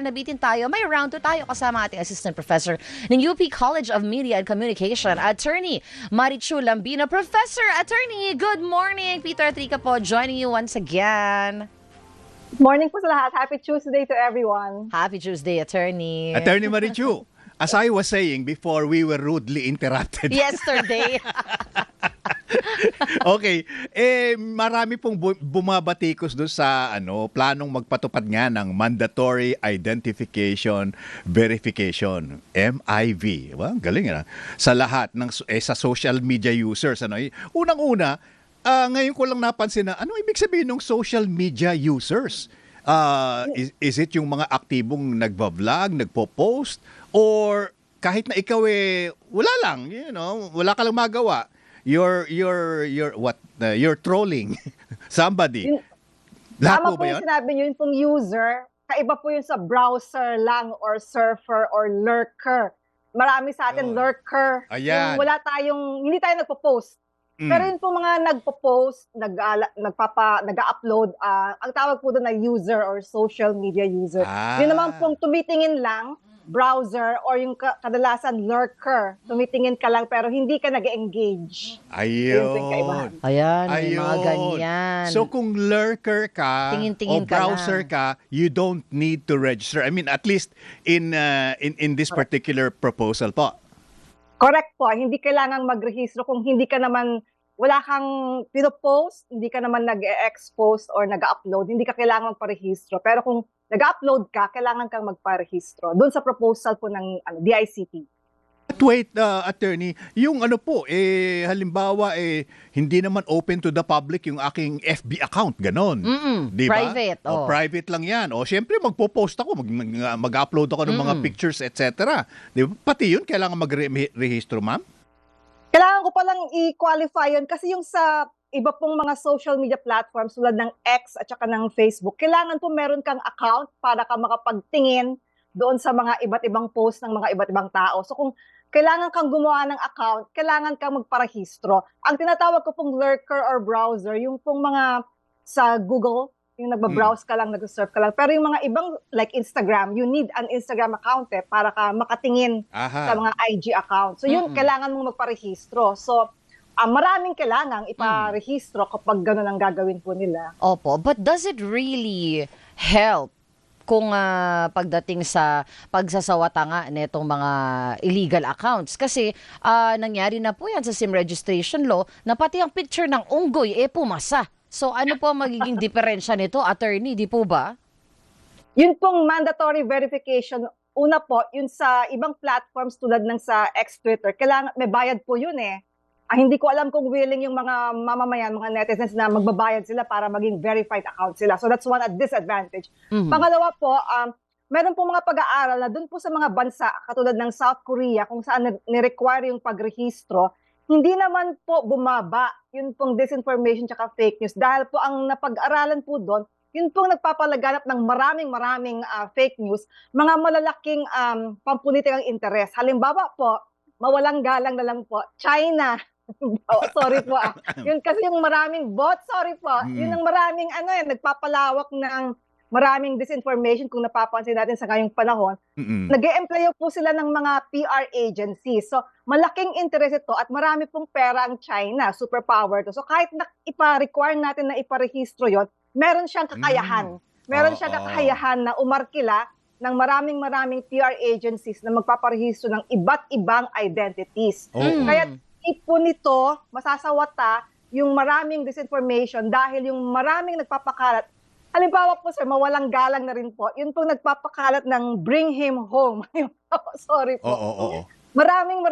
Nabitin tayo, may round 2 tayo kasama ating Assistant Professor ng UP College of Media and Communication, Attorney Marichu Lambino. Professor, Attorney, good morning. Peter Atrica po joining you once again. Good morning po sa lahat. Happy Tuesday to everyone. Happy Tuesday, Attorney. Attorney Marichu, as I was saying before we were rudely interrupted. Yesterday. Okay, marami pong bumabatikos doon sa planong magpatupad nga ng Mandatory Identification Verification, MIV. Well, galing sa lahat ng sa social media users. Unang-una, ngayon ko lang napansin na ano ibig sabihin ng social media users? Is it yung mga aktibong nagva-vlog, nagpo-post, or kahit na ikaw wala lang, wala ka lang magawa? You're trolling somebody. Lahat Tama po po ba yung yun? sinabi nyo, yung pong user, kaiba po yun sa browser lang or surfer or lurker. Marami sa atin lurker. Ayan. Yung hindi tayo nagpo-post. Pero yun pong mga nagpo-post, nag-upload, ang tawag po doon na user or social media user. Yun naman pong tumitingin lang, browser or yung kadalasan lurker. Tumitingin ka lang pero hindi ka nag-engage. Yun po yung kaibahan. Ayan, may mga ganyan. So kung lurker ka Tingin-tingin o ka browser lang. ka, you don't need to register. I mean, at least in this particular proposal po. Correct po. Hindi kailangan magrehistro kung hindi ka naman, wala kang pinopost, hindi ka naman nag-expose or nag-upload, hindi ka kailangan magparehistro. Pero kung nag-upload ka, kailangan kang magparehistro. Doon sa proposal po ng DICT. But wait, attorney, yung halimbawa, hindi naman open to the public yung aking FB account, ganon. Di ba? Private. O, private lang yan. O, syempre, magpo-post ako, mag-upload ako ng mga pictures, etc. Di ba? Pati yun, kailangan mag-rehistro, ma'am? Kailangan ko palang i-qualify yun kasi yung sa iba pong mga social media platforms tulad ng X at saka ng Facebook, kailangan po meron kang account para ka makapagtingin doon sa mga iba't ibang post ng mga iba't ibang tao. So kung kailangan kang gumawa ng account, kailangan kang magparehistro. Ang tinatawag ko pong lurker or browser, yung pong mga sa Google, yung nagbabrowse ka lang, nag-surf ka lang. Pero yung mga ibang like Instagram, you need an Instagram account para ka makatingin sa mga IG account. So yun, kailangan mong magparehistro. So maraming kailangang iparehistro kapag gano'n ang gagawin po nila. Opo, but does it really help kung pagdating sa pagsasawata nga nitong mga illegal accounts? Kasi nangyari na po yan sa SIM registration law na pati ang picture ng unggoy pumasa. So ano po ang magiging diferensya nito, attorney, di po ba? Yun pong mandatory verification, una po, yun sa ibang platforms tulad ng sa X Twitter, kailangan may bayad po yun hindi ko alam kung willing yung mga mamamayan, mga netizens na magbabayad sila para maging verified account sila. So that's one disadvantage. Pangalawa po, meron po mga pag-aaral na dun po sa mga bansa katulad ng South Korea kung saan ni-require yung pagrehistro, hindi naman po bumaba yun pong disinformation tsaka fake news dahil po ang napag-aralan po doon, yun pong nagpapalaganap ng maraming fake news, mga malalaking pampulitikang interes. Halimbawa po, mawalang galang na lang po, China. Sorry po Yun kasi yung maraming bot, sorry po. Yun ang maraming nagpapalawak ng maraming disinformation kung napapansin natin sa ngayong panahon. Nag-e-employ po sila ng mga PR agencies. So malaking interest ito at marami pong pera ang China, superpower to. So kahit ipa-require natin na iparehistro yon, meron siyang kakayahan. Meron siyang kakayahan na umarkila ng maraming PR agencies na magpaparehistro ng iba't ibang identities. Kaya ipo nito, masasawata yung maraming disinformation dahil yung maraming nagpapakalat. Halimbawa po sir, mawalang galang na rin po, yun pong nagpapakalat ng bring him home. Sorry po. Maraming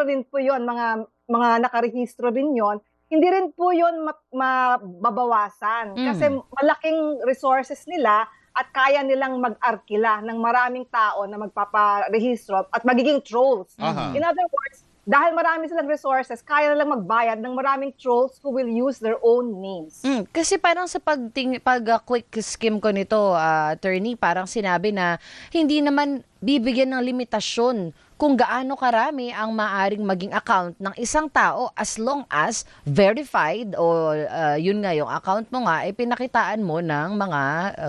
rin po yun, mga nakarehistro rin yun. Hindi rin po yun mababawasan kasi malaking resources nila at kaya nilang mag-arkila ng maraming tao na magpaparehistro at magiging trolls. In other words, dahil marami silang resources, kaya nilang magbayad ng maraming trolls who will use their own names. Kasi parang sa pag-quick skim ko nito, attorney, parang sinabi na hindi naman bibigyan ng limitasyon kung gaano karami ang maaring maging account ng isang tao as long as verified o yun nga yung account mo nga ay pinakitaan mo ng mga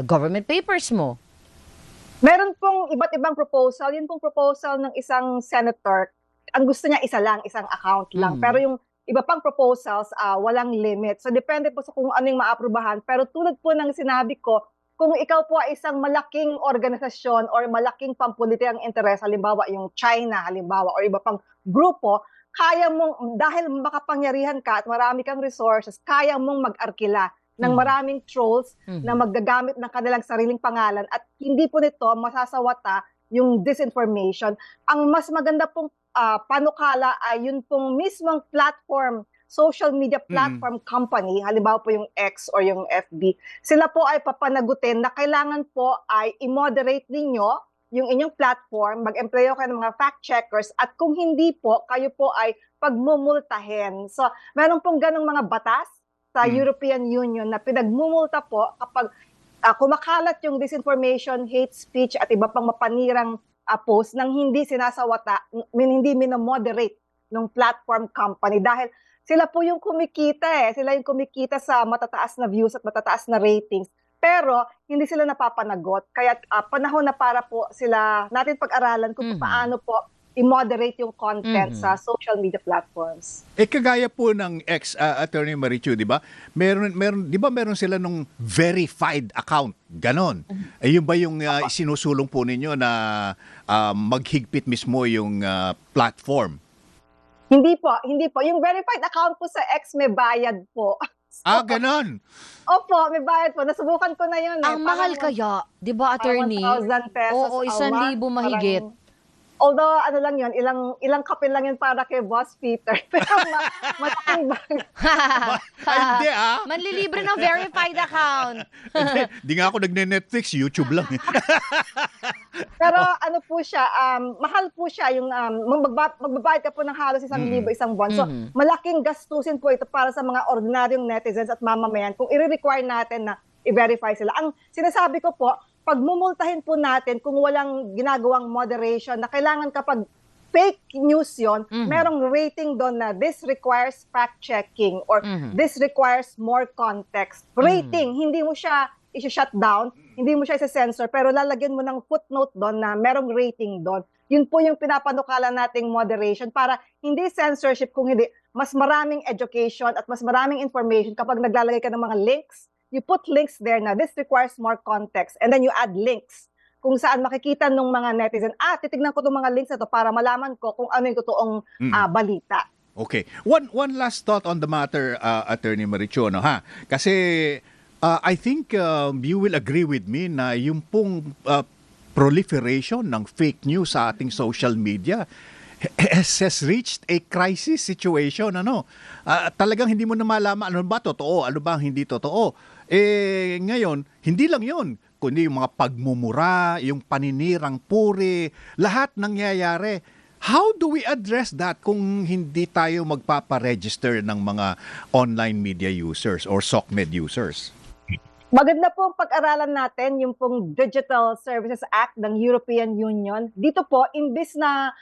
government papers mo. Meron pong iba't ibang proposal. Yun pong proposal ng isang senator, ang gusto niya isa lang, isang account lang. Mhm. Pero yung iba pang proposals, walang limit. So depende po sa kung ano yung maaprubahan. Pero tulad po ng sinabi ko, kung ikaw po ay isang malaking organisasyon or malaking pampulitikang interes, halimbawa yung China, halimbawa, or iba pang grupo, kaya mong, dahil makapangyarihan ka at marami kang resources, kaya mong mag-arkila ng Mhm. maraming trolls na Mhm. maggagamit ng kanilang sariling pangalan at hindi po nito masasawata yung disinformation. Ang mas maganda pong panukala ay yun pong mismong platform, social media platform company, halimbawa po yung X or yung FB, sila po ay papanagutin na kailangan po ay i-moderate ninyo yung inyong platform, mag-employo kayo ng mga fact-checkers at kung hindi po, kayo po ay pagmumultahin. So, meron pong ganong mga batas sa European Union na pinagmumulta po kapag kumakalat yung disinformation, hate speech at iba pang mapanirang post nang hindi sinasawata, hindi minomoderate ng platform company dahil sila po yung kumikita sila yung kumikita sa matataas na views at matataas na ratings. Pero hindi sila napapanagot. Kaya panahon na para po sila natin pag-aralan kung paano po i-moderate yung content sa social media platforms. Kagaya po ng ex-attorney Marichu, di ba? Di ba meron sila nung verified account? Ganon. Yun ba yung isinusulong po ninyo na maghigpit mismo yung platform? Hindi po. Yung verified account po sa X may bayad po. Ganon. Opo, may bayad po. Nasubukan ko na yun. Ang mahal kaya, 'di ba, attorney? 1,000 pesos. Oo, 1,000 mahigit. Although, ano lang yun, ilang kape lang yun para kay Boss Peter. Pero malaking bagay. Hindi Manlilibre ng verified account. Di nga ako nagne-Netflix, YouTube lang. Pero ano po siya, mahal po siya. Yung magbabayad ka po ng halos 1,000 isang buwan. So, malaking gastusin po ito para sa mga ordinaryong netizens at mamamayan kung i-require natin na i-verify sila. Ang sinasabi ko po, pagmumultahin po natin kung walang ginagawang moderation na kailangan kapag fake news yon, merong rating doon na this requires fact-checking or this requires more context. Rating, hindi mo siya i-shut down, hindi mo siya i-censor, pero lalagyan mo ng footnote doon na merong rating doon. Yun po yung pinapanukala nating moderation para hindi censorship, kung hindi mas maraming education at mas maraming information kapag naglalagay ka ng mga links. You put links there na this requires more context and then you add links kung saan makikita ng mga netizen, titignan ko itong mga links na to para malaman ko kung ano yung totoong balita. Okay. One last thought on the matter, Attorney Marichuono, ha? Kasi I think you will agree with me na yung pong proliferation ng fake news sa ating social media has reached a crisis situation. Talagang hindi mo na malaman ano ba totoo, ano ba hindi totoo. Ngayon, hindi lang yun, kundi yung mga pagmumura, yung paninirang puri, lahat nangyayari. How do we address that kung hindi tayo magpaparegister ng mga online media users or SOCMED users? Maganda po ang pag-aralan natin yung pong Digital Services Act ng European Union. Dito po, imbis na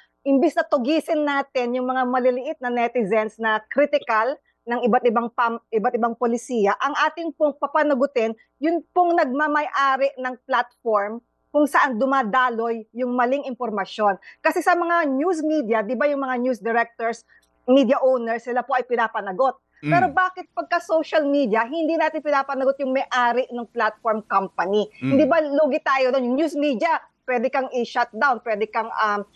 tugisin natin yung mga maliliit na netizens na critical ng iba't ibang polisiya, ang ating pong papanagutin, yun pong nagmamay-ari ng platform kung saan dumadaloy yung maling impormasyon. Kasi sa mga news media, di ba yung mga news directors, media owners, sila po ay pinapanagot. Pero bakit pagka social media, hindi natin pinapanagot yung may-ari ng platform company? Hindi ba lugi tayo doon? Yung news media, pwede kang i-shut down, pwede kang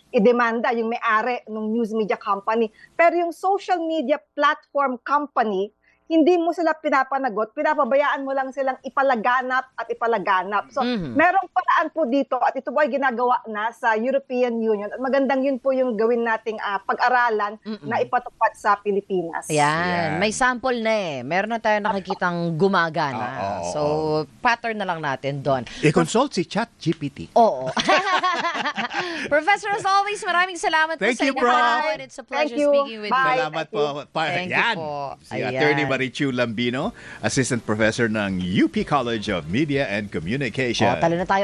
i-demanda yung may-ari ng news media company. Pero yung social media platform company, hindi mo sila pinapanagot, pinapabayaan mo lang silang ipalaganap at ipalaganap. So, merong paraan po dito at ito po ay ginagawa na sa European Union. At magandang yun po yung gawin nating pag-aralan na ipatupad sa Pilipinas. Yan. May sample na Meron na tayo nakikitang gumagana. So, pattern na lang natin doon. I-consult si ChatGPT. Oo. Professor, as always, maraming salamat Thank po sa you, inyo. Prof. It's a pleasure Thank you. speaking with Bye. you. Salamat po. Thank you Yan. po. Si Ayan. Attorney Marichu Lambino, Assistant Professor ng UP College of Media and Communication. Talo na tayo.